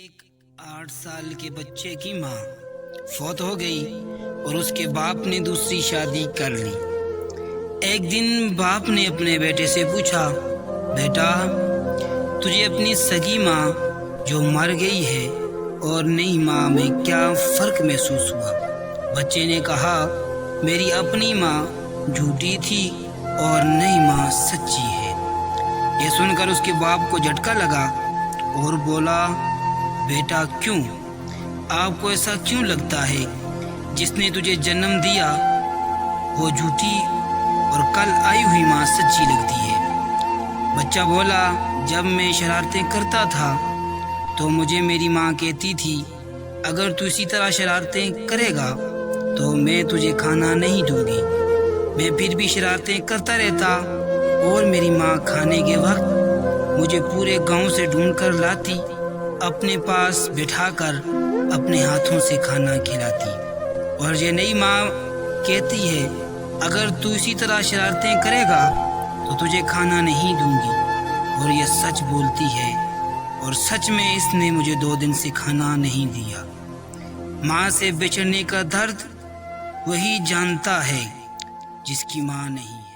ایک 8 سال کے بچے کی ماں فوت ہو گئی اور اس کے باپ نے دوسری شادی کر لی۔ ایک دن باپ نے اپنے بیٹے سے پوچھا، بیٹا تجھے اپنی سگی ماں جو مر گئی ہے اور نئی ماں میں کیا فرق محسوس ہوا؟ بچے نے کہا، میری اپنی ماں جھوٹی تھی اور نئی ماں سچی ہے۔ یہ سن کر اس کے باپ کو جھٹکا لگا اور بولا، بیٹا کیوں؟ آپ کو ایسا کیوں لگتا ہے جس نے تجھے جنم دیا وہ جھوٹی اور کل آئی ہوئی ماں سچی لگتی ہے؟ بچہ بولا، جب میں شرارتیں کرتا تھا تو مجھے میری ماں کہتی تھی، اگر تو اسی طرح شرارتیں کرے گا تو میں تجھے کھانا نہیں دوں گی۔ میں پھر بھی شرارتیں کرتا رہتا اور میری ماں کھانے کے وقت مجھے پورے گاؤں سے ڈھونڈ کر لاتی، اپنے پاس بٹھا کر اپنے ہاتھوں سے کھانا کھلاتی۔ اور یہ نئی ماں کہتی ہے، اگر تو اسی طرح شرارتیں کرے گا تو تجھے کھانا نہیں دوں گی، اور یہ سچ بولتی ہے، اور سچ میں اس نے مجھے 2 دن سے کھانا نہیں دیا۔ ماں سے بچھڑنے کا درد وہی جانتا ہے جس کی ماں نہیں ہے۔